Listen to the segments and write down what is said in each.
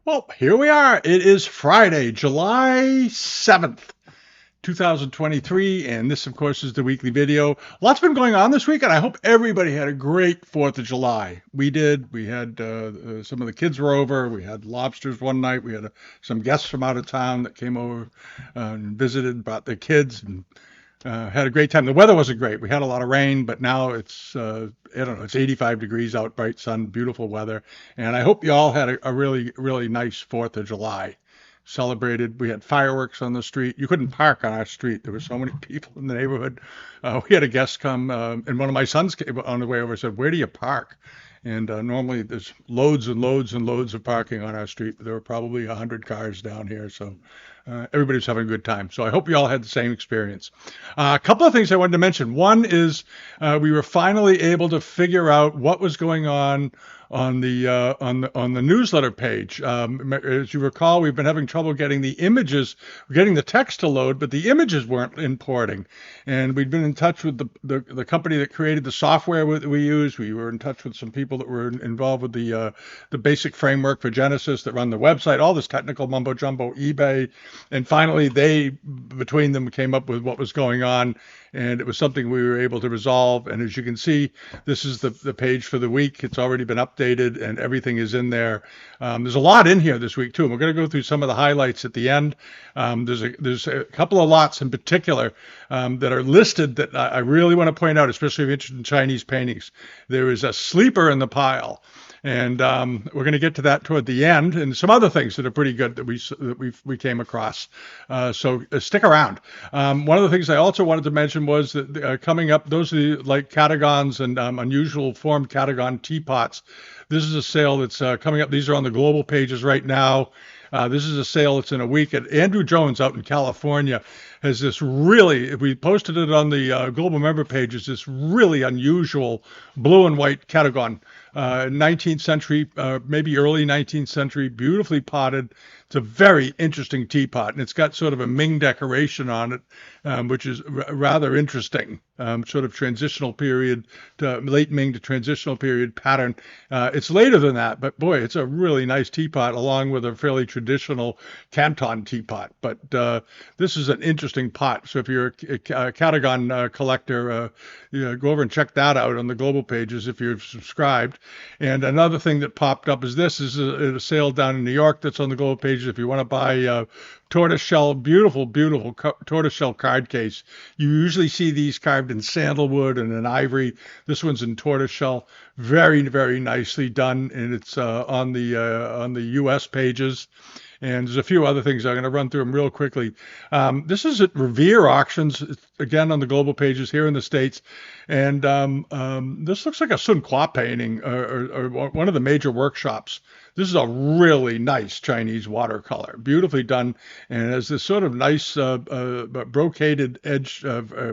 Well, here we are. It is Friday, July 7th, 2023, and this, of course, is the weekly video. Lots been going on this week, and I hope everybody had a great 4th of July. We did. We had some of the kids were over. We had lobsters one night. We had some guests from out of town that came over and visited, brought their kids, and had a great time. The weather wasn't great. We had a lot of rain, but now it's I don't know, it's 85 degrees out, bright sun, beautiful weather. And I hope you all had a really, really nice 4th of July. Celebrated. We had fireworks on the street. You couldn't park on our street. There were so many people in the neighborhood. We had a guest come, and one of my sons came on the way over and said, "Where do you park?" And normally there's loads and loads and loads of parking on our street, but there were probably 100 cars down here. So everybody was having a good time. So I hope you all had the same experience. A couple of things I wanted to mention. One is we were finally able to figure out what was going on the newsletter page. As you recall, we've been having trouble getting the images, getting the text to load, but the images weren't importing. And we'd been in touch with the company that created the software that we use. We were in touch with some people that were involved with the basic framework for Genesis that run the website, all this technical mumbo jumbo, eBay, and finally they between them came up with what was going on, and it was something we were able to resolve. And as you can see, this is the page for the week. It's already been updated and everything is in there. There's a lot in here this week too. And we're going to go through some of the highlights at the end. There's a couple of lots in particular that are listed that I really want to point out, especially if you're interested in Chinese paintings. There is a sleeper in the pile. And we're going to get to that toward the end, and some other things that are pretty good that we came across. So stick around. One of the things I also wanted to mention was that coming up, those are like catagons and unusual formed catagon teapots. This is a sale that's coming up. These are on the global pages right now. This is a sale that's in a week. At Andrew Jones out in California has this really, we posted it on the global member pages, this really unusual blue and white catagon. 19th century, maybe early 19th century, beautifully potted. It's a very interesting teapot, and it's got sort of a Ming decoration on it, which is rather interesting. Sort of transitional period to late Ming to transitional period pattern. It's later than that, but boy, it's a really nice teapot along with a fairly traditional Canton teapot. But this is an interesting pot. So if you're a catagon collector, go over and check that out on the global pages if you're subscribed. And another thing that popped up is this is a sale down in New York that's on the global pages. If you want to buy tortoiseshell, beautiful, beautiful tortoiseshell card case. You usually see these carved in sandalwood and in ivory. This one's in tortoiseshell. Very, very nicely done, and it's on the U.S. pages. And there's a few other things. I'm going to run through them real quickly. This is at Revere Auctions, again on the global pages here in the States. And this looks like a Sun Qua painting or one of the major workshops. This is a really nice Chinese watercolor, beautifully done, and has this sort of nice brocaded edge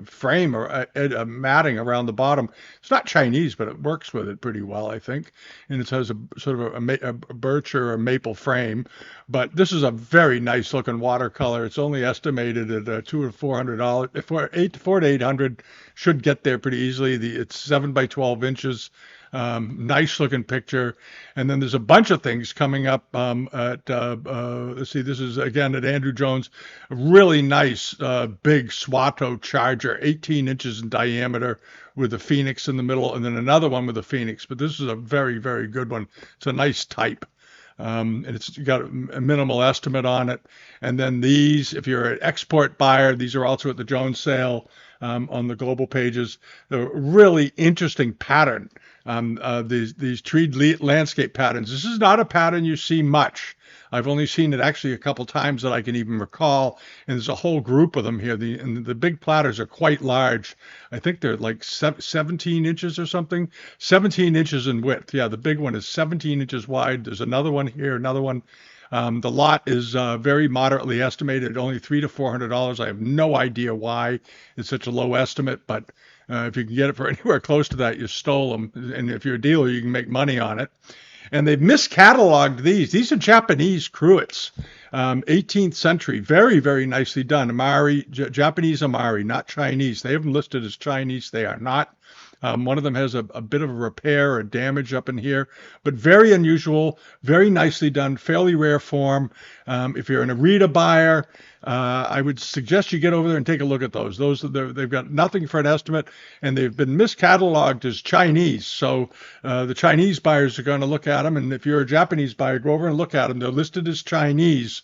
frame or matting around the bottom. It's not Chinese, but it works with it pretty well, I think. And it has a sort of a birch or a maple frame. But this is a very nice looking watercolor. It's only estimated at $200 or $400. $400 to $800 should get there pretty easily. It's 7 by 12 inches. Nice looking picture. And then there's a bunch of things coming up let's see, this is again at Andrew Jones, a really nice big Swato charger, 18 inches in diameter with a phoenix in the middle, and then another one with a phoenix. But this is a very, very good one. It's a nice type. And it's got a minimal estimate on it. And then these, if you're an export buyer, these are also at the Jones sale on the global pages. The really interesting pattern, these treed landscape patterns. This is not a pattern you see much. I've only seen it actually a couple times that I can even recall, and there's a whole group of them here. The big platters are quite large. I think they're like 17 inches or something, 17 inches in width. Yeah, the big one is 17 inches wide. There's another one here, another one. The lot is very moderately estimated, only $300 to $400. I have no idea why it's such a low estimate, but if you can get it for anywhere close to that, you stole them. And if you're a dealer, you can make money on it. And they've miscatalogued these. These are Japanese cruets, 18th century, very, very nicely done. Amari, Japanese Amari, not Chinese. They have them listed as Chinese. They are not. One of them has a bit of a repair or damage up in here, but very unusual, very nicely done, fairly rare form. If you're an Arita buyer, I would suggest you get over there and take a look at those. They've got nothing for an estimate, and they've been miscatalogued as Chinese. So the Chinese buyers are going to look at them, and if you're a Japanese buyer, go over and look at them. They're listed as Chinese,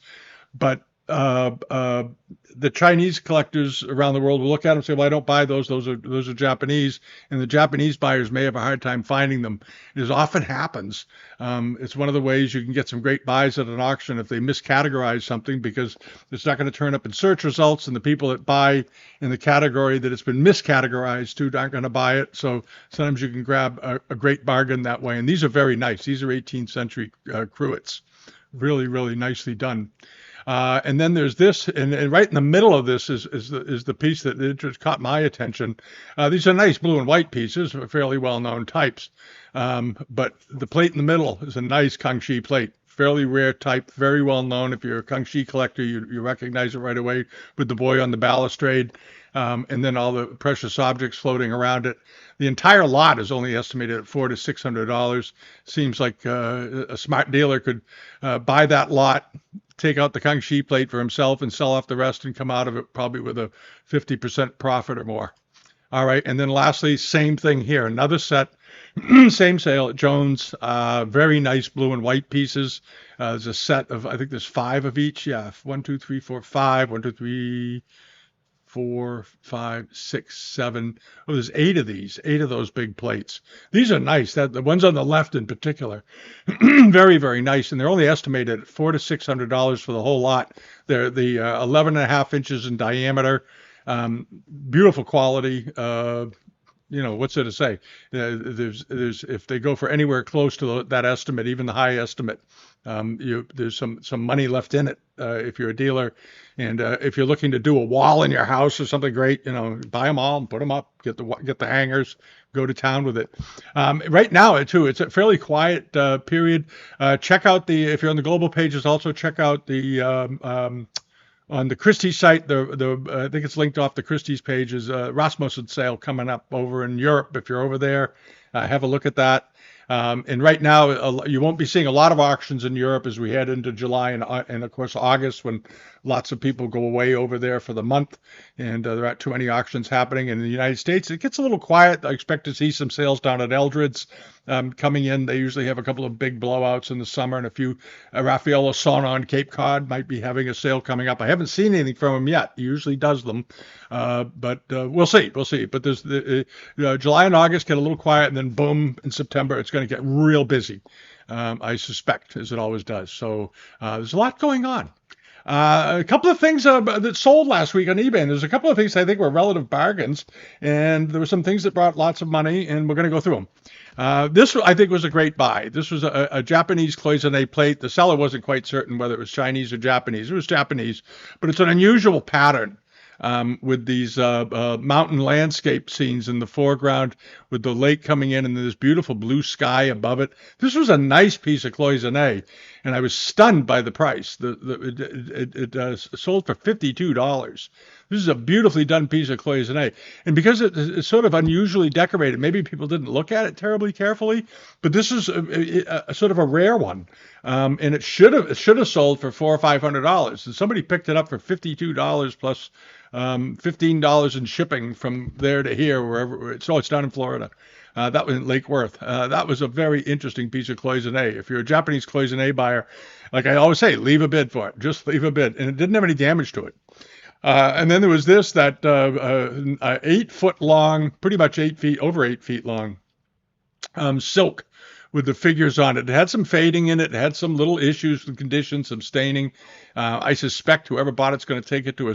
but the Chinese collectors around the world will look at them and say, "Well, I don't buy those. Those are Japanese," and the Japanese buyers may have a hard time finding them. It often happens. It's one of the ways you can get some great buys at an auction if they miscategorize something, because it's not going to turn up in search results, and the people that buy in the category that it's been miscategorized to aren't going to buy it. So sometimes you can grab a great bargain that way. And these are very nice. These are 18th century cruets. Really, really nicely done. And then there's this, and right in the middle of this is the piece that just caught my attention. These are nice blue and white pieces, fairly well-known types. But the plate in the middle is a nice Kangxi plate, fairly rare type, very well-known. If you're a Kangxi collector, you recognize it right away with the boy on the balustrade, and then all the precious objects floating around it. The entire lot is only estimated at $400 to $600. Seems like a smart dealer could buy that lot, take out the Kangxi plate for himself, and sell off the rest and come out of it probably with a 50% profit or more. All right, and then lastly, same thing here. Another set, same sale at Jones. Very nice blue and white pieces. There's a set of, I think there's 5 of each. Yeah, 1, 2, 3, 4, 5. 1, 2, 3, 4, 5, 6, 7. Oh, there's 8 of these, 8 of those big plates. These are nice. The ones on the left in particular, very, very nice. And they're only estimated at $400 to $600 for the whole lot. They're the 11.5 inches in diameter. Beautiful quality. What's there to say? There's if they go for anywhere close to that estimate, even the high estimate, there's some money left in it if you're a dealer, and if you're looking to do a wall in your house or something great, buy them all and put them up, get the hangers, go to town with it. Right now, too, it's a fairly quiet period. Check out if you're on the global pages, also check out the on the Christie's site, I think it's linked off the Christie's page, is Rasmussen sale coming up over in Europe. If you're over there, have a look at that. And right now, you won't be seeing a lot of auctions in Europe as we head into July and of course, August, when lots of people go away over there for the month, and there aren't too many auctions happening. In the United States, it gets a little quiet. I expect to see some sales down at Eldred's coming in. They usually have a couple of big blowouts in the summer, and a few. Raffaello Sauna on Cape Cod might be having a sale coming up. I haven't seen anything from him yet. He usually does them, but we'll see. We'll see. But there's July and August get a little quiet, and then boom, in September it's going to get real busy. I suspect, as it always does. So there's a lot going on. A couple of things that sold last week on eBay, and there's a couple of things I think were relative bargains, and there were some things that brought lots of money, and we're going to go through them. This, I think, was a great buy. This was a Japanese cloisonne plate. The seller wasn't quite certain whether it was Chinese or Japanese. It was Japanese, but it's an unusual pattern. With these mountain landscape scenes in the foreground, with the lake coming in and this beautiful blue sky above it. This was a nice piece of cloisonne, and I was stunned by the price. It sold for $52. This is a beautifully done piece of cloisonne, and because it's sort of unusually decorated, maybe people didn't look at it terribly carefully, but this is a sort of a rare one, and it should have sold for $400 or $500, and somebody picked it up for $52 plus $15 in shipping from there to here, wherever. It's down in Florida. That was in Lake Worth. That was a very interesting piece of cloisonne. If you're a Japanese cloisonne buyer, like I always say, leave a bid for it. Just leave a bid, and it didn't have any damage to it. And then there was this, that 8 foot long, pretty much 8 feet, over 8 feet long, silk with the figures on it. It had some fading in it. It had some little issues with conditions, some staining. I suspect whoever bought it's going to take it to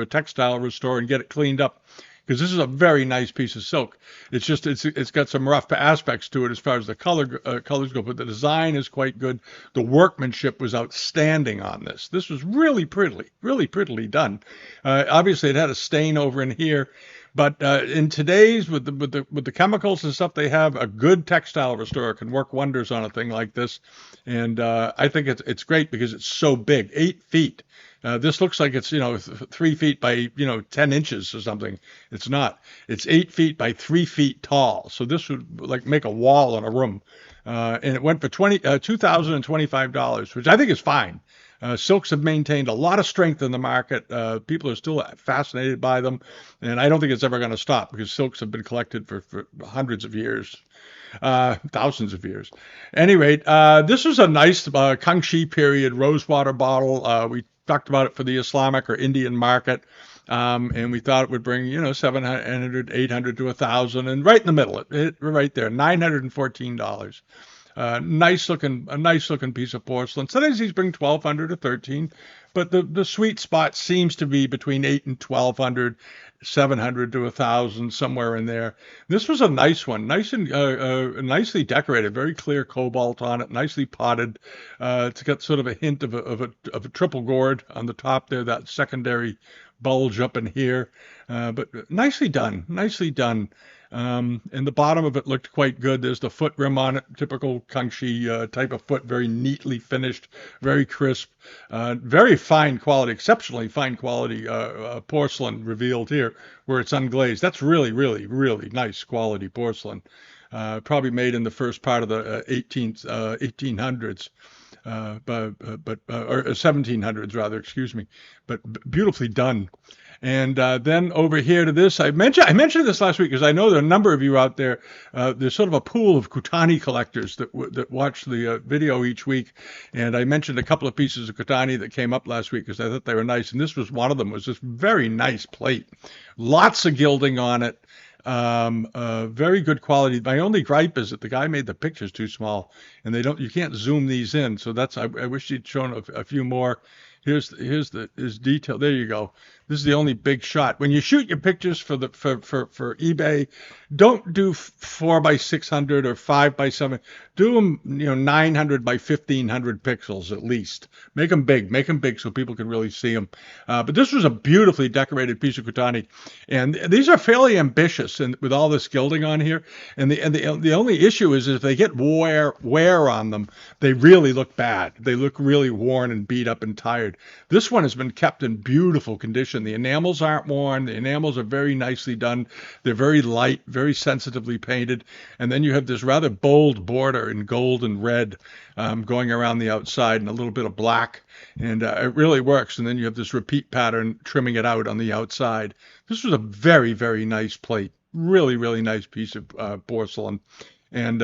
a textile store and get it cleaned up, because this is a very nice piece of silk. It's got some rough aspects to it as far as the colors go, but the design is quite good. The workmanship was outstanding on this. This was really prettily done. Obviously, it had a stain over in here, But in today's with the chemicals and stuff they have, a good textile restorer can work wonders on a thing like this. And I think it's great because it's so big, 8 feet. This looks like it's 3 feet by 10 inches or something. It's not. It's 8 feet by 3 feet tall. So this would like make a wall in a room. And it went for $2,025, which I think is fine. Silks have maintained a lot of strength in the market. People are still fascinated by them, and I don't think it's ever going to stop because silks have been collected for hundreds of years, thousands of years. At any rate, this was a nice Kangxi period rosewater bottle. We talked about it for the Islamic or Indian market. And we thought it would bring, 700, 800 to 1,000, and right in the middle, right there, $914. A nice looking piece of porcelain. Sometimes these bring 1,200 to 13, but the sweet spot seems to be between 8 and 1,200, 700 to 1,000, somewhere in there. This was a nice one, nice and nicely decorated, very clear cobalt on it, nicely potted. It's got sort of a hint of a triple gourd on the top there, that secondary bulge up in here, but nicely done, nicely done. And the bottom of it looked quite good. There's the foot rim on it, typical Kangxi type of foot, very neatly finished, very crisp, very fine quality, exceptionally fine quality porcelain revealed here where it's unglazed. That's really, really, really nice quality porcelain. Probably made in the first part of the 1800s. Or 1700s rather, excuse me, but beautifully done. And then over here to this, I mentioned this last week because I know there are a number of you out there. There's sort of a pool of Kutani collectors that watch the video each week, and I mentioned a couple of pieces of Kutani that came up last week because I thought they were nice, and this was one of them. Was this very nice plate, lots of gilding on it. Very good quality. My only gripe is that the guy made the pictures too small, and you can't zoom these in. So I wish he'd shown a few more. Here's his detail. There you go. This is the only big shot. When you shoot your pictures for eBay, don't do 4 by 600 or 5 by 7. Do them 900 by 1500 pixels at least. Make them big so people can really see them. But this was a beautifully decorated piece of Kutani, and these are fairly ambitious and with all this gilding on here. And the only issue is if they get wear on them, they really look bad. They look really worn and beat up and tired. This one has been kept in beautiful condition. The enamels aren't worn. The enamels are very nicely done. They're very light, very sensitively painted. And then you have this rather bold border in gold and red going around the outside and a little bit of black. And it really works. And then you have this repeat pattern trimming it out on the outside. This was a very, very nice plate. Really, really nice piece of porcelain. And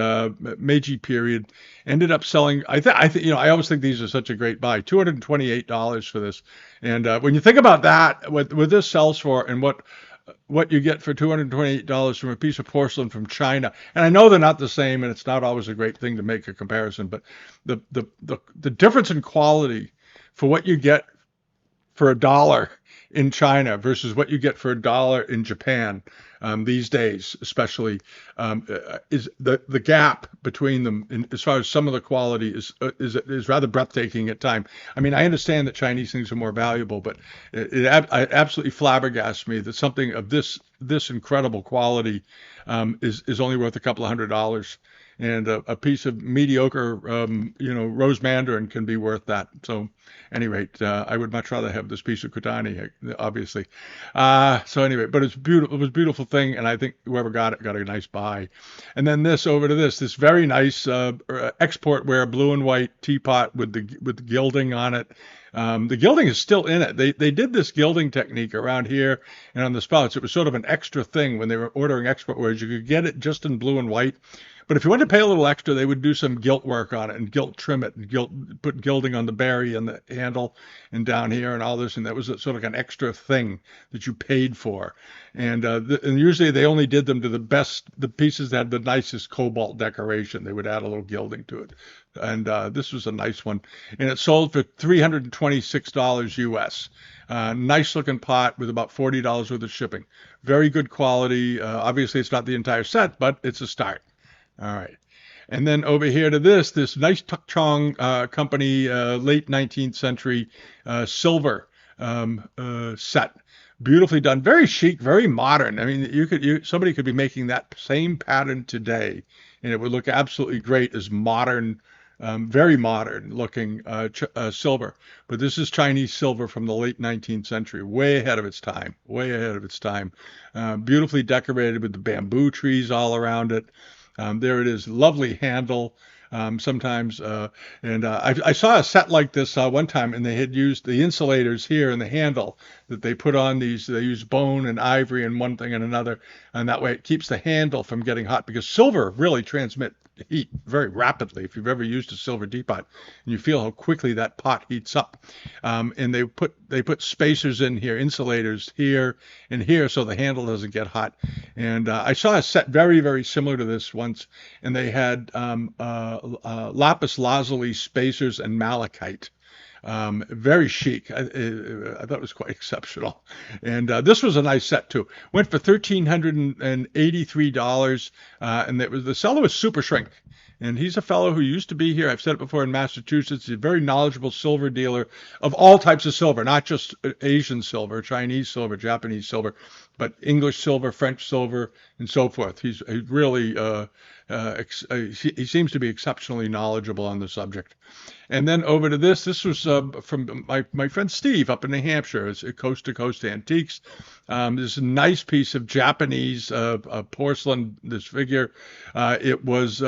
Meiji period ended up selling. I always think these are such a great buy. $228 for this, and when you think about that, what this sells for, and what you get for $228 from a piece of porcelain from China, and I know they're not the same, and it's not always a great thing to make a comparison, but the difference in quality for what you get for $1 in China versus what you get for $1 in Japan these days, especially, is the gap between them as far as some of the quality is rather breathtaking at times. I mean, I understand that Chinese things are more valuable, but it absolutely flabbergasts me that something of this incredible quality is only worth a couple of $100. And a piece of mediocre, rose mandarin can be worth that. So, at any rate, I would much rather have this piece of Kutani, obviously. So anyway, but it's beautiful. It was a beautiful thing, and I think whoever got it got a nice buy. And then over to this very nice export wear blue and white teapot with the gilding on it. The gilding is still in it. They did this gilding technique around here and on the spouts. It was sort of an extra thing when they were ordering export wares. You could get it just in blue and white. But if you wanted to pay a little extra, they would do some gilt work on it and gilt trim it and put gilding on the berry and the handle and down here and all this. And that was sort of an extra thing that you paid for. And usually they only did them to the pieces that had the nicest cobalt decoration. They would add a little gilding to it. And this was a nice one. And it sold for $326 US. Nice looking pot with about $40 worth of shipping. Very good quality. Obviously, it's not the entire set, but it's a start. All right. And then over here to this nice Tuk Chong company, late 19th century silver set. Beautifully done, very chic, very modern. I mean, somebody could be making that same pattern today, and it would look absolutely great as modern, very modern looking silver. But this is Chinese silver from the late 19th century, way ahead of its time, way ahead of its time. Beautifully decorated with the bamboo trees all around it. There it is, lovely handle. Sometimes, and I saw a set like this one time, and they had used the insulators here in the handle that they put on these. They use bone and ivory and one thing and another, and that way it keeps the handle from getting hot because silver really transmits heat very rapidly. If you've ever used a silver teapot, and you feel how quickly that pot heats up, and they put spacers in here, insulators here and here, so the handle doesn't get hot. And I saw a set very similar to this once, and they had lapis lazuli spacers and malachite. Very chic. I thought it was quite exceptional. And this was a nice set too. Went for $1,383, and the seller was Super Shrink. And he's a fellow who used to be here. I've said it before, in Massachusetts. He's a very knowledgeable silver dealer of all types of silver, not just Asian silver, Chinese silver, Japanese silver, but English silver, French silver, and so forth. He's really he seems to be exceptionally knowledgeable on the subject. And then over to this. This was from my friend Steve up in New Hampshire. It's Coast to Coast Antiques. This nice piece of Japanese porcelain. This figure. It was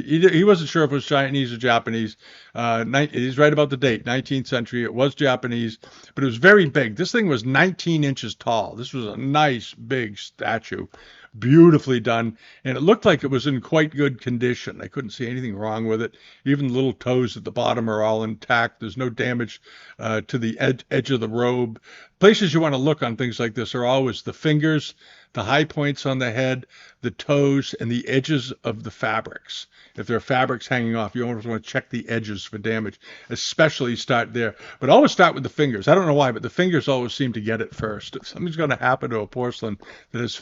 he wasn't sure if it was Chinese or Japanese. He's right about the date, 19th century. It was Japanese, but it was very big. This thing was 19 inches tall. This was a nice big statue. Beautifully done, and it looked like it was in quite good condition. I couldn't see anything wrong with it. Even the little toes at the bottom are all intact. There's no damage to the edge of the robe. Places you want to look on things like this are always the fingers, the high points on the head, the toes, and the edges of the fabrics. If there are fabrics hanging off, you always want to check the edges for damage, especially start there. But always start with the fingers. I don't know why, but the fingers always seem to get it first. If something's going to happen to a porcelain that has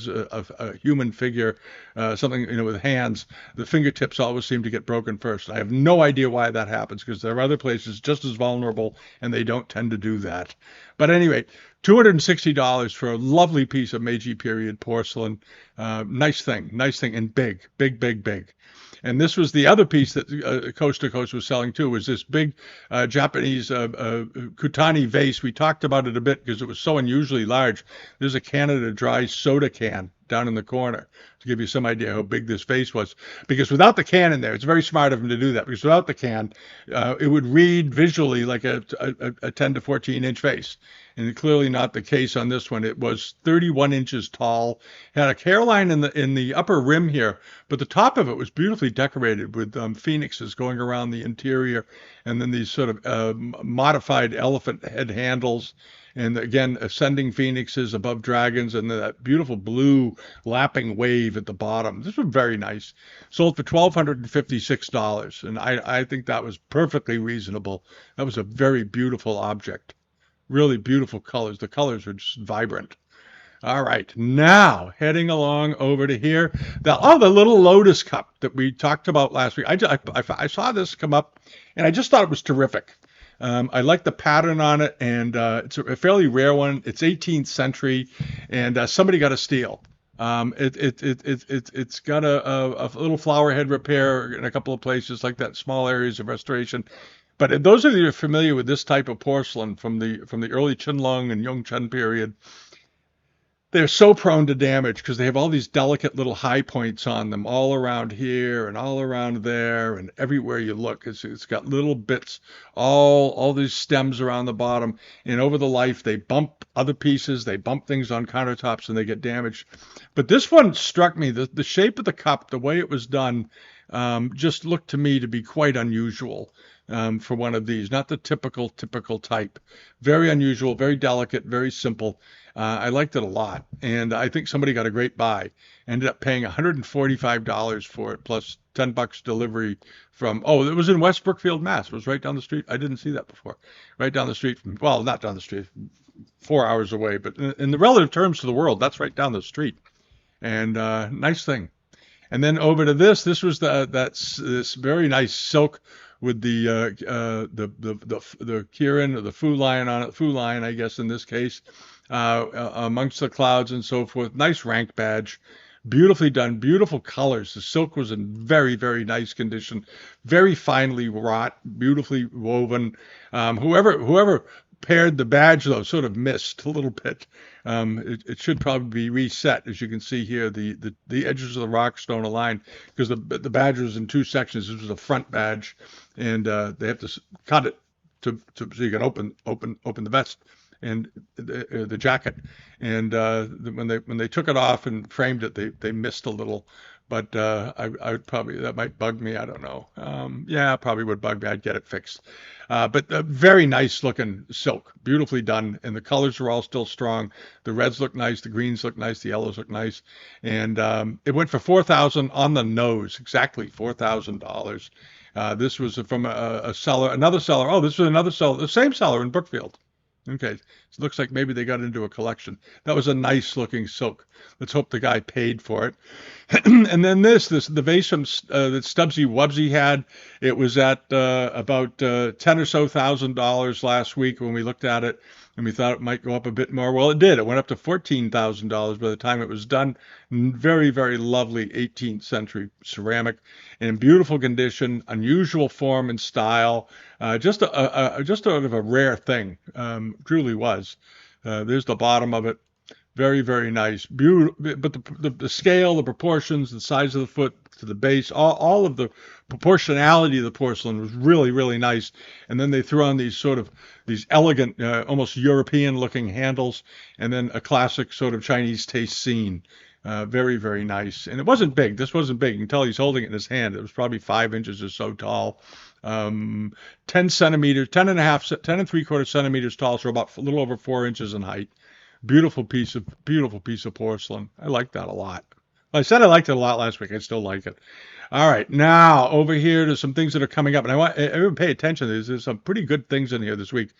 a human figure, something with hands, the fingertips always seem to get broken first. I have no idea why that happens because there are other places just as vulnerable, and they don't tend to do that. But anyway, $260 for a lovely piece of Meiji period porcelain. Nice thing, and big. And this was the other piece that Coast to Coast was selling too, was this big Japanese Kutani vase. We talked about it a bit because it was so unusually large. There's a Canada Dry soda can down in the corner to give you some idea how big this vase was. Because without the can in there, it's very smart of him to do that, because without the can, it would read visually like a 10 to 14 inch vase. And clearly not the case on this one. It was 31 inches tall, had a hairline in the upper rim here, but the top of it was beautifully decorated with phoenixes going around the interior, and then these sort of modified elephant head handles, and again ascending phoenixes above dragons, and that beautiful blue lapping wave at the bottom. This was very nice. Sold for $1,256, and I think that was perfectly reasonable. That was a very beautiful object. Really beautiful colors. The colors are just vibrant. All right, now heading along over to here. The little lotus cup that we talked about last week. I saw this come up, and I just thought it was terrific. I like the pattern on it, and it's a fairly rare one. It's 18th century, and somebody got a steal. It's got a little flower head repair in a couple of places like that, small areas of restoration. But those of you who are familiar with this type of porcelain from the early Qianlong and Yongchen period, they're so prone to damage because they have all these delicate little high points on them all around here and all around there and everywhere you look. It's got little bits, all these stems around the bottom. And over the life, they bump other pieces, they bump things on countertops, and they get damaged. But this one struck me, the shape of the cup, the way it was done, just looked to me to be quite unusual. For one of these, not the typical type. Very unusual, very delicate, very simple. I liked it a lot, and I think somebody got a great buy. Ended up paying $145 for it, plus $10 delivery from, it was in West Brookfield, Mass. It was right down the street. I didn't see that before. Right down the street from, well, not down the street, 4 hours away, but in the relative terms to the world, that's right down the street. And nice thing. And then over to this was this very nice silk with the kirin or the fu lion on it, fu lion, I guess in this case, amongst the clouds and so forth. Nice rank badge. Beautifully done, beautiful colors. The silk was in very, very nice condition, very finely wrought, beautifully woven. Whoever paired the badge though sort of missed a little bit. It should probably be reset, as you can see here. The edges of the rocks don't align because the badge was in two sections. This was a front badge, and they have to cut it so you can open the vest and the jacket. And when they took it off and framed it, they missed a little. But I would probably, that might bug me. I don't know. Yeah, probably would bug me. I'd get it fixed. But very nice looking silk, beautifully done, and the colors are all still strong. The reds look nice, the greens look nice, the yellows look nice, and it went for 4,000 on the nose, exactly $4,000. This was from a seller, another seller. Oh, this was another seller, the same seller in Brookfield. Okay, so it looks like maybe they got into a collection. That was a nice looking silk. Let's hope the guy paid for it. And then the vase from that Stubbsy Wubsy had. It was at about ten or so $1,000 last week when we looked at it, and we thought it might go up a bit more. Well, it did. It went up to $14,000 by the time it was done. Very, very lovely 18th century ceramic in beautiful condition, unusual form and style. Just sort of a rare thing. Truly was. There's the bottom of it. Very, very nice. Beautiful, but the scale, the proportions, the size of the foot to the base, all of the proportionality of the porcelain was really, really nice. And then they threw on these elegant, almost European-looking handles, and then a classic sort of Chinese taste scene. Very, very nice. And it wasn't big. This wasn't big. You can tell he's holding it in his hand. It was probably 5 inches or so tall. 10 centimeters, 10 and a half, 10 and 3/4 centimeters tall, so about a little over 4 inches in height. Beautiful piece of porcelain. I like that a lot. I said I liked it a lot last week. I still like it. All right, now over here to some things that are coming up, and I want everyone to pay attention. There's some pretty good things in here this week.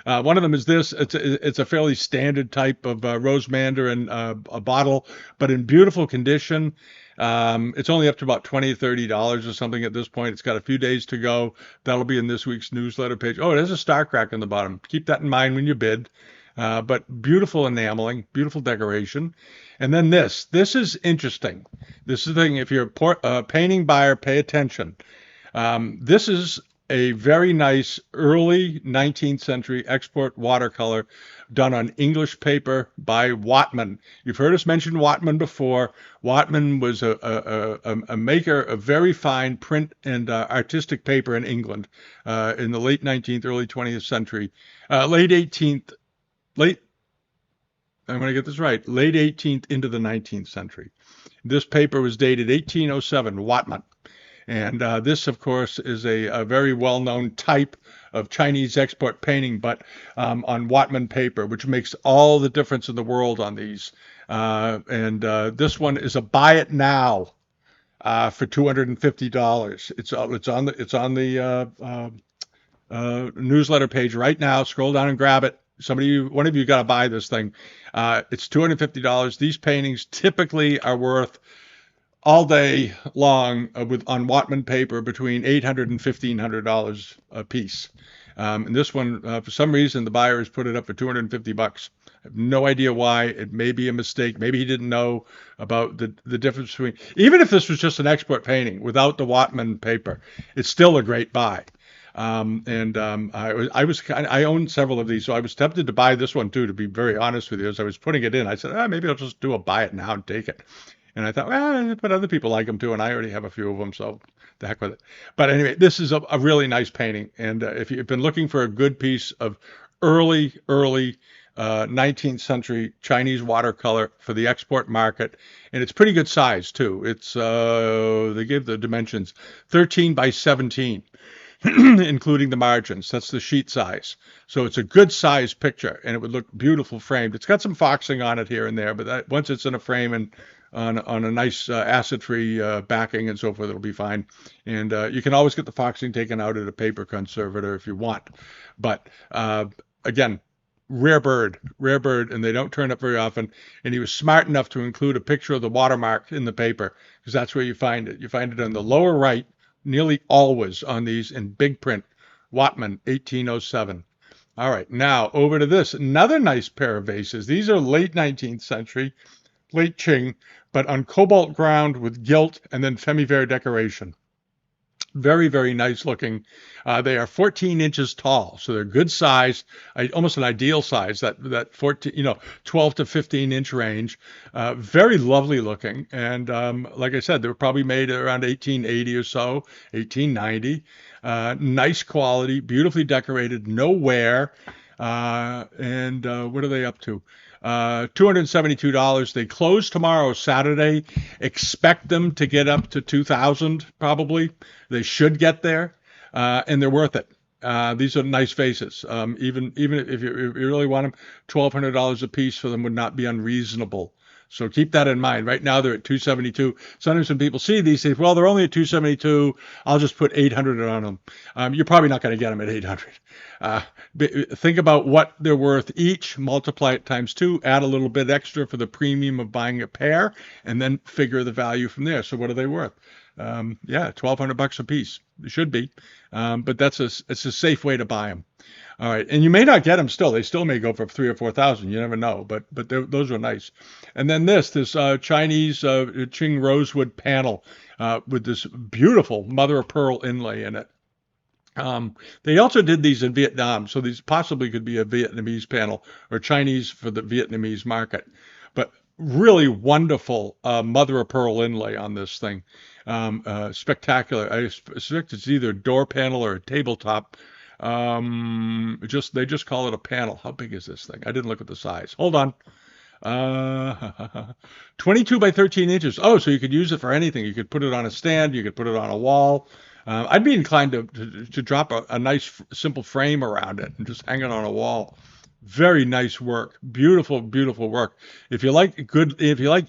One of them is this. It's a fairly standard type of rose mandarin a bottle, but in beautiful condition. It's only up to about $20 or $30 or something at this point. It's got a few days to go. That'll be in this week's newsletter page. Oh, it has a star crack on the bottom. Keep that in mind when you bid. But beautiful enameling, beautiful decoration. And then this is interesting. This is the thing, if you're a painting buyer, pay attention. This is a very nice early 19th century export watercolor done on English paper by Whatman. You've heard us mention Whatman before. Whatman was a maker of very fine print and artistic paper in England in the late 19th, early 20th century, late 18th, I'm going to get this right, late 18th into the 19th century. This paper was dated 1807, Whatman. And this, of course, is a very well-known type of Chinese export painting, but on Whatman paper, which makes all the difference in the world on these. This one is a buy it now for $250. It's on the newsletter page right now. Scroll down and grab it. One of you got to buy this thing. It's $250. These paintings typically are worth all day long on Whatman paper between $800 and $1,500 a piece. And this one, for some reason, the buyer has put it up for $250. I have no idea why. It may be a mistake. Maybe he didn't know about the difference between. Even if this was just an export painting without the Whatman paper, it's still a great buy. I own several of these, so I was tempted to buy this one too, to be very honest with you. As I was putting it in, I said, maybe I'll just do a buy it now and take it. And I thought, but other people like them too, and I already have a few of them, so the heck with it. But anyway, this is a really nice painting, and if you've been looking for a good piece of early 19th century Chinese watercolor for the export market, and it's pretty good size too. It's they give the dimensions 13 by 17. Including the margins. That's the sheet size. So it's a good size picture, and it would look beautiful framed. It's got some foxing on it here and there, but once it's in a frame and on a nice acid-free backing and so forth, it'll be fine. And you can always get the foxing taken out at a paper conservator if you want. But again, rare bird, and they don't turn up very often. And he was smart enough to include a picture of the watermark in the paper, because that's where you find it. You find it on the lower right, nearly always on these in big print. Whatman, 1807. All right, now over to this. Another nice pair of vases. These are late 19th century, late Qing, but on cobalt ground with gilt and then femi-vert decoration. Very, very nice looking. They are 14 inches tall, so they're good size, almost an ideal size. That 14, 12 to 15 inch range. Very lovely looking, and like I said, they were probably made around 1880 or so, 1890. Nice quality, beautifully decorated, no wear. And what are they up to? $272. They close tomorrow, Saturday. Expect them to get up to 2,000 probably. They should get there, and they're worth it. These are nice vases. Even if you really want them, $1,200 a piece for them would not be unreasonable. So keep that in mind. Right now they're at 272. Sometimes when people see these, they say, "Well, they're only at 272. I'll just put 800 on them." You're probably not going to get them at 800. Think about what they're worth each, multiply it times two, add a little bit extra for the premium of buying a pair, and then figure the value from there. So what are they worth? Yeah, $1,200 a piece. It should be, but it's a safe way to buy them. All right, and you may not get them still. They still may go for 3 or 4,000. You never know, but those are nice. And then this Chinese Qing rosewood panel with this beautiful mother of pearl inlay in it. They also did these in Vietnam, so these possibly could be a Vietnamese panel or Chinese for the Vietnamese market. But really wonderful mother of pearl inlay on this thing. Spectacular. I suspect it's either a door panel or a tabletop. They just call it a panel. How big is this thing? I didn't look at the size. Hold on. 22 by 13 inches. Oh, so you could use it for anything. You could put it on a stand. You could put it on a wall. I'd be inclined to drop a nice simple frame around it and just hang it on a wall. Very nice work. Beautiful, beautiful work. If you like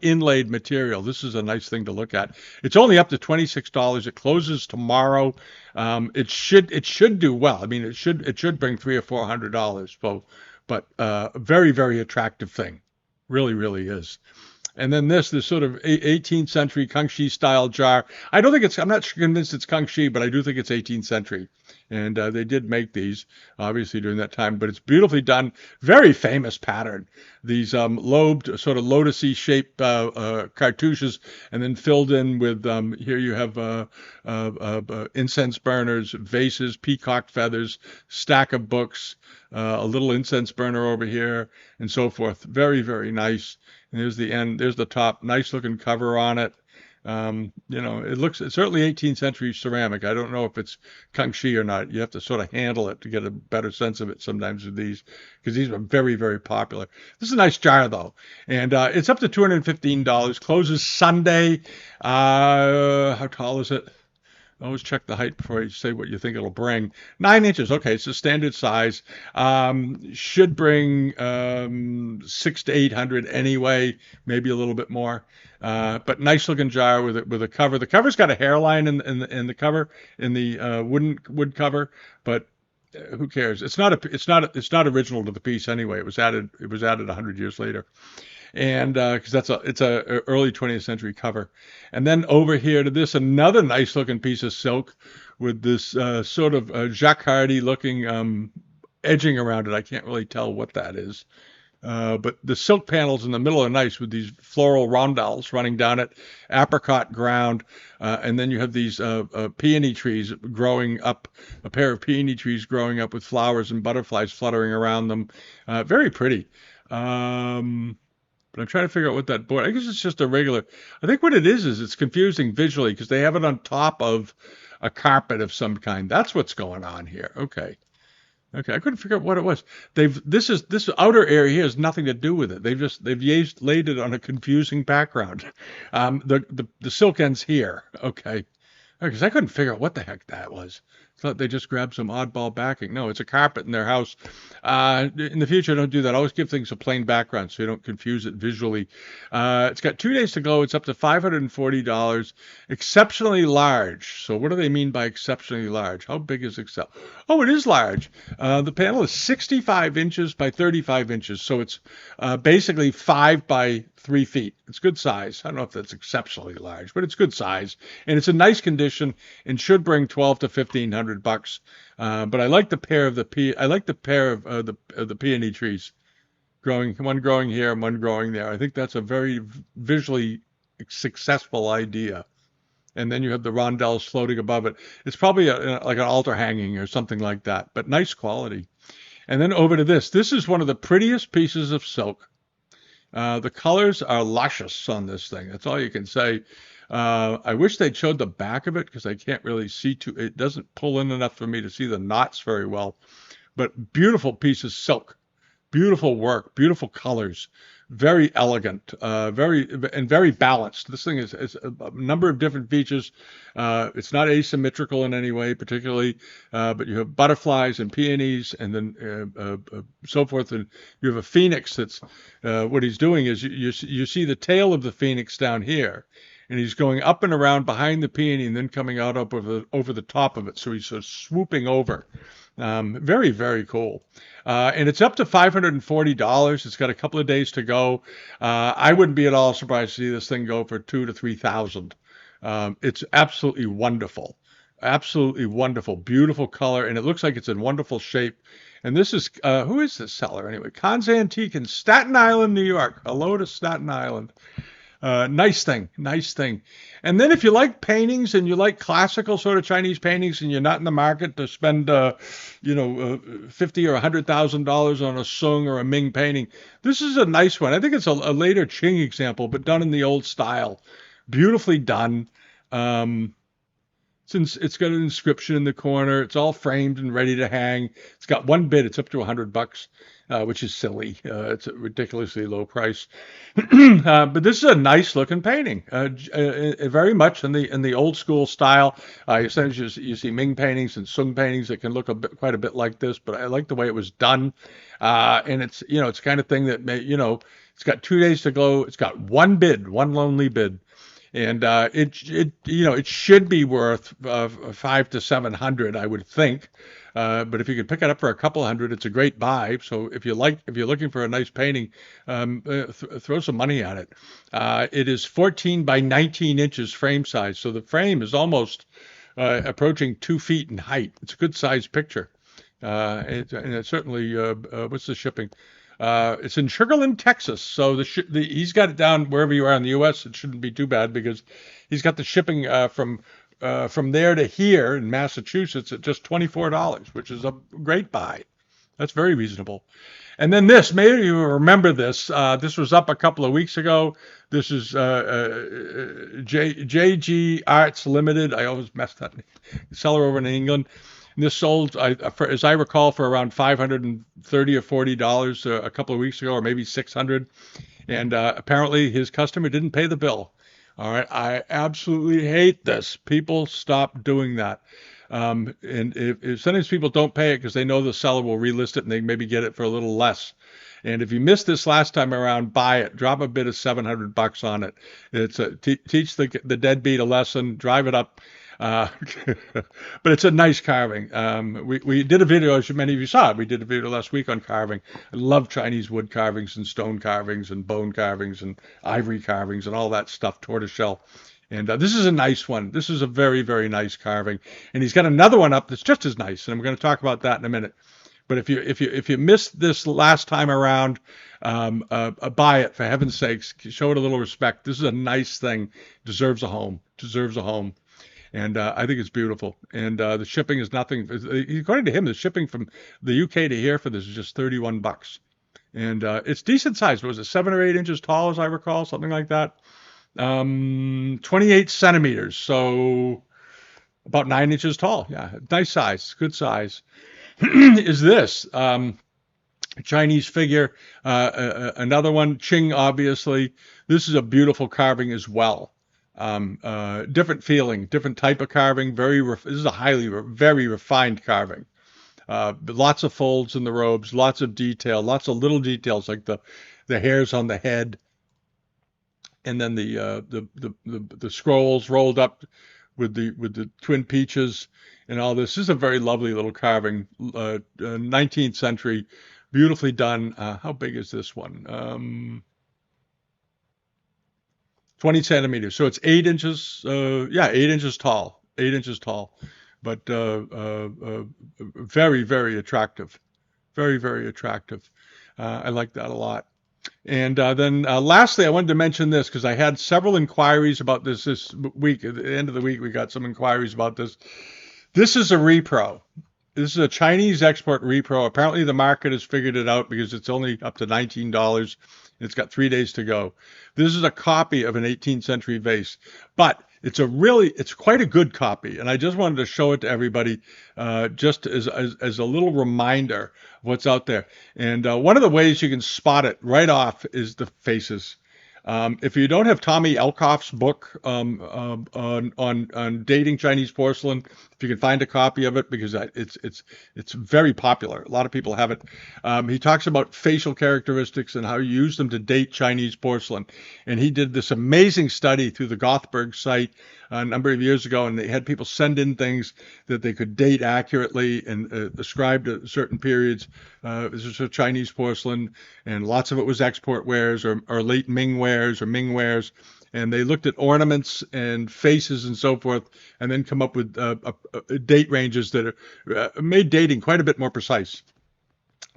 inlaid material, this is a nice thing to look at. It's only up to $26. It closes tomorrow. It should do well. I mean, it should bring $300 or $400. But very, very attractive thing. Really, really is. And then this sort of 18th century Kangxi style jar. I'm not convinced it's Kangxi, but I do think it's 18th century. And they did make these, obviously, during that time. But it's beautifully done. Very famous pattern. These lobed, sort of lotus-y shaped cartouches, and then filled in with, here you have incense burners, vases, peacock feathers, stack of books, a little incense burner over here, and so forth. Very, very nice. And there's the end. There's the top. Nice looking cover on it. It's certainly 18th century ceramic. I don't know if it's Kangxi or not. You have to sort of handle it to get a better sense of it sometimes with these, because these are very, very popular. This is a nice jar, though. And it's up to $215. Closes Sunday. How tall is it? Always check the height before you say what you think it'll bring. 9 inches. Okay, it's a standard size. Should bring 600 to 800 anyway, maybe a little bit more. But nice looking jar with a cover. The cover's got a hairline in the cover, in the wood cover, but who cares? It's not original to the piece anyway. It was added 100 years later. And because it's a early 20th century cover. And then over here to this, another nice looking piece of silk with this sort of jacquardy looking edging around it. I can't really tell what that is. But the silk panels in the middle are nice with these floral rondelles running down it, apricot ground, and then you have these peony trees growing up, a pair of peony trees growing up with flowers and butterflies fluttering around them. Very pretty. But I'm trying to figure out what that board. I guess it's just a regular. I think what it is it's confusing visually because they have it on top of a carpet of some kind. That's what's going on here. Okay, I couldn't figure out what it was. This outer area here has nothing to do with it. They've laid it on a confusing background. The silk ends here. Okay, because I couldn't figure out what the heck that was. Thought they just grabbed some oddball backing. No, it's a carpet in their house. In the future, don't do that. Always give things a plain background so you don't confuse it visually. It's got 2 days to go. It's up to $540. Exceptionally large. So what do they mean by exceptionally large? How big is exceptional? Oh, it is large. The panel is 65 inches by 35 inches. So it's basically 5 by 3 feet. It's good size. I don't know if that's exceptionally large, but it's good size. And it's in nice condition and should bring $1,200 to $1,500 $100. But I like the pair of the peony trees one growing here and one growing there. I think that's a very visually successful idea. And then you have the rondelles floating above it. It's probably like an altar hanging or something like that, but nice quality. And then over to this. This is one of the prettiest pieces of silk. The colors are luscious on this thing. That's all you can say. I wish they'd showed the back of it because I can't really see it doesn't pull in enough for me to see the knots very well. But beautiful piece of silk. Beautiful work, beautiful colors, very elegant, very balanced. This thing is a number of different features. It's not asymmetrical in any way, particularly, but you have butterflies and peonies, and then so forth. And you have a phoenix. That's what he's doing is you see the tail of the phoenix down here, and he's going up and around behind the peony, and then coming out up over the top of it. So he's sort of swooping over. Very, very cool. And it's up to $540. It's got a couple of days to go. I wouldn't be at all surprised to see this thing go for $2,000 to $3,000. It's absolutely wonderful. Absolutely wonderful. Beautiful color. And it looks like it's in wonderful shape. And this is, who is this seller anyway? Con's Antique in Staten Island, New York. Hello to Staten Island. Nice thing, nice thing. And then if you like paintings and you like classical sort of Chinese paintings and you're not in the market to spend, $50 or $100,000 on a Sung or a Ming painting, this is a nice one. I think it's a later Qing example, but done in the old style. Beautifully done. Since it's got an inscription in the corner, it's all framed and ready to hang. It's got one bid. It's up to $100, which is silly. It's a ridiculously low price. But this is a nice looking painting, very much in the old school style. Essentially, you see Ming paintings and Sung paintings that can look quite a bit like this, but I like the way it was done. And it's the kind of thing that it's got 2 days to go. It's got one bid, one lonely bid. And it should be worth $500 to $700, I would think. But if you could pick it up for a couple hundred, it's a great buy. So if you're looking for a nice painting, throw some money at it. It is 14 by 19 inches frame size, so the frame is almost approaching 2 feet in height. It's a good sized picture. And it's certainly what's the shipping? It's in Sugar Land, Texas. So he's got it down wherever you are in the U.S. It shouldn't be too bad because he's got the shipping from there to here in Massachusetts at just $24, which is a great buy. That's very reasonable. And then this, maybe you remember this. This was up a couple of weeks ago. This is JG Arts Limited. I always mess that seller over in England. This sold, as I recall, for around $530 or $40 a couple of weeks ago, or maybe $600. And apparently his customer didn't pay the bill. All right, I absolutely hate this. People stop doing that. And if sometimes people don't pay it because they know the seller will relist it and they maybe get it for a little less. And if you missed this last time around, buy it. Drop a bid of $700 on it. It's teach the deadbeat a lesson. Drive it up. But it's a nice carving. We did a video, as many of you saw. We did a video last week on carving. I love Chinese wood carvings and stone carvings and bone carvings and ivory carvings and all that stuff, tortoiseshell. And this is a nice one. This is a very, very nice carving. And he's got another one up that's just as nice. And we're going to talk about that in a minute. But if you missed this last time around, buy it for heaven's sakes. Show it a little respect. This is a nice thing. Deserves a home. Deserves a home. And I think it's beautiful. And the shipping is nothing. According to him, the shipping from the UK to here for this is just $31. And it's decent size. Was it 7 or 8 inches tall, as I recall, something like that? 28 centimeters, so about 9 inches tall. Yeah, nice size, good size. Is this Chinese figure? Another one, Qing, obviously. This is a beautiful carving as well. Different feeling, different type of carving. This is a very refined carving. Lots of folds in the robes, lots of detail, lots of little details like the hairs on the head, and then the scrolls rolled up with the twin peaches and all this. This is a very lovely little carving, 19th century, beautifully done. How big is this one? 20 centimeters. So it's 8 inches. 8 inches tall. 8 inches tall. but very, very attractive. Very, very attractive. I like that a lot. And then lastly, I wanted to mention this because I had several inquiries about this week. At the end of the week, we got some inquiries about this. This is a repro. This is a Chinese export repro. Apparently, the market has figured it out because it's only up to $19. It's got 3 days to go. This is a copy of an 18th century vase, but it's quite a good copy. And I just wanted to show it to everybody, just as a little reminder of what's out there. And one of the ways you can spot it right off is the faces. If you don't have Tommy Elkoff's book on dating Chinese porcelain, if you can find a copy of it, because it's very popular. A lot of people have it. He talks about facial characteristics and how you use them to date Chinese porcelain. And he did this amazing study through the Gothberg site a number of years ago, and they had people send in things that they could date accurately and ascribe to certain periods. This is a Chinese porcelain, and lots of it was export wares or late Ming wares or Ming wares. And they looked at ornaments and faces and so forth, and then come up with date ranges that made dating quite a bit more precise.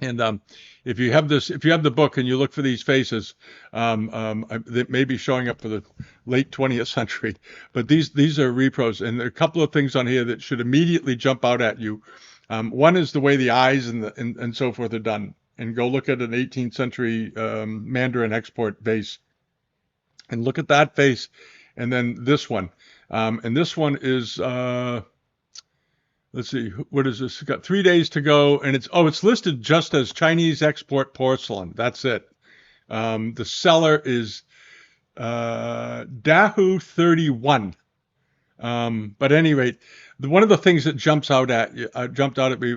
And if you have the book and you look for these faces, they may be showing up for the late 20th century, but these are repros, and there are a couple of things on here that should immediately jump out at you. One is the way the eyes and so forth are done, and go look at an 18th century Mandarin export vase, and look at that face, and then this one, and this one is. Let's see, what is this? It's got 3 days to go, and it's listed just as Chinese export porcelain. That's it. The seller is Dahu 31. But at any rate, one of the things that jumped out at me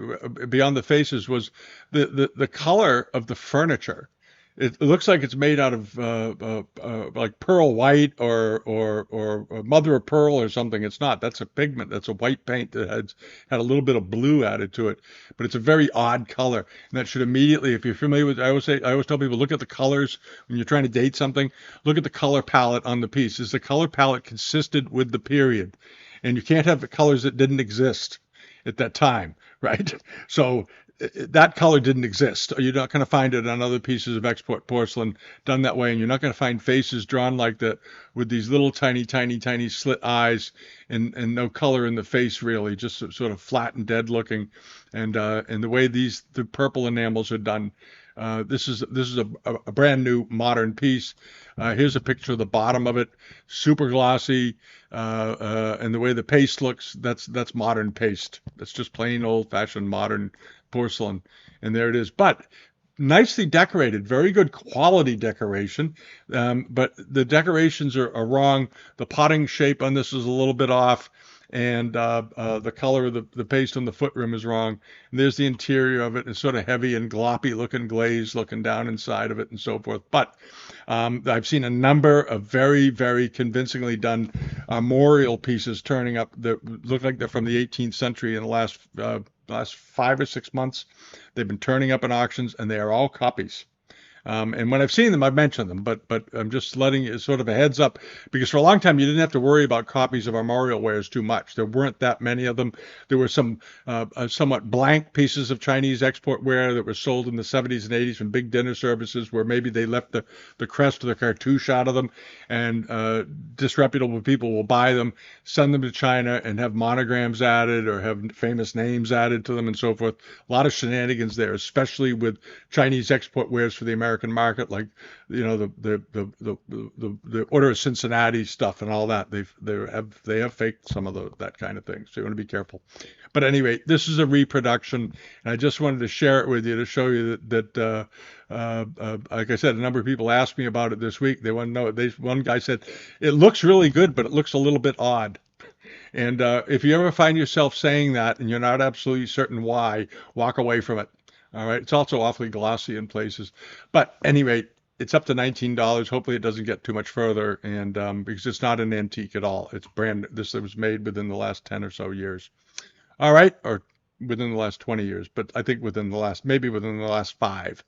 beyond the faces was the color of the furniture. It looks like it's made out of like pearl white or mother of pearl or something. It's not. That's a pigment. That's a white paint that had a little bit of blue added to it. But it's a very odd color, and that should immediately, if you're familiar with, I always tell people, look at the colors when you're trying to date something. Look at the color palette on the piece. Is the color palette consistent with the period? And you can't have the colors that didn't exist at that time, right? So that color didn't exist. You're not going to find it on other pieces of export porcelain done that way, and you're not going to find faces drawn like that with these little tiny, tiny, tiny slit eyes and no color in the face really, just sort of flat and dead looking. And the way the purple enamels are done. This is a brand new modern piece. Here's a picture of the bottom of it, super glossy, and the way the paste looks, that's modern paste. That's just plain old-fashioned modern porcelain, and there it is. But nicely decorated, very good quality decoration. But the decorations are wrong. The potting shape on this is a little bit off, and the color of the paste on the foot rim is wrong. And there's the interior of it. It's sort of heavy and gloppy looking glaze looking down inside of it and so forth. But I've seen a number of very, very convincingly done armorial pieces turning up that look like they're from the 18th century in the last 5 or 6 months. They've been turning up in auctions, and they are all copies. And when I've seen them, I've mentioned them, but I'm just letting you sort of a heads up, because for a long time you didn't have to worry about copies of armorial wares too much. There weren't that many of them. There were some somewhat blank pieces of Chinese export ware that were sold in the 70s and 80s from big dinner services where maybe they left the crest or the cartouche out of them, and disreputable people will buy them, send them to China, and have monograms added or have famous names added to them and so forth. A lot of shenanigans there, especially with Chinese export wares for the American market, like the Order of Cincinnati stuff and all that. They have faked some of that kind of thing, so you want to be careful. But anyway, this is a reproduction, and I just wanted to share it with you to show you that like I said, a number of people asked me about it this week. They want to know. One guy said it looks really good, but it looks a little bit odd. And if you ever find yourself saying that and you're not absolutely certain why, walk away from it. All right. It's also awfully glossy in places. But at any rate, it's up to $19. Hopefully it doesn't get too much further. And because it's not an antique at all. It's this was made within the last 10 or so years. All right. Or within the last 20 years. But I think maybe within the last 5.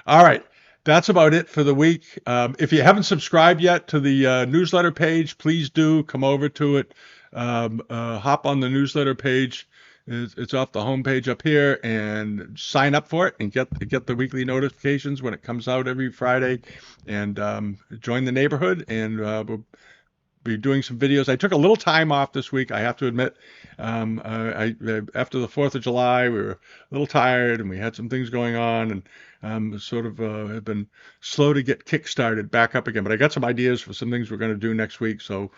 All right. That's about it for the week. If you haven't subscribed yet to the newsletter page, please do come over to it. hop on the newsletter page. It's off the homepage up here, and sign up for it and get the weekly notifications when it comes out every Friday, and join the neighborhood. And we'll be doing some videos. I took a little time off this week, I have to admit. After the 4th of July, we were a little tired and we had some things going on, and sort of have been slow to get kick-started back up again. But I got some ideas for some things we're going to do next week. So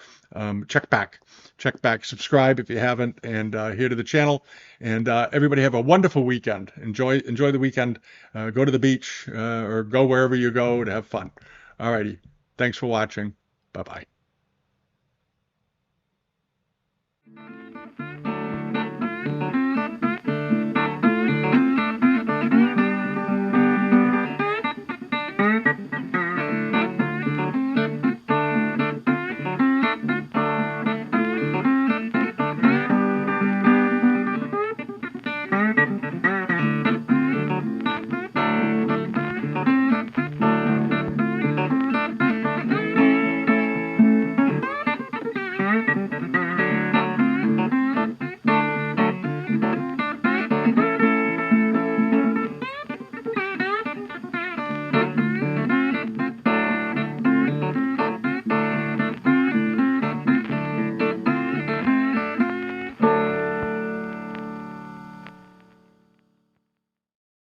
check back, subscribe if you haven't, and here to the channel. And everybody have a wonderful weekend. Enjoy the weekend. Go to the beach or go wherever you go to have fun. All righty. Thanks for watching. Bye-bye.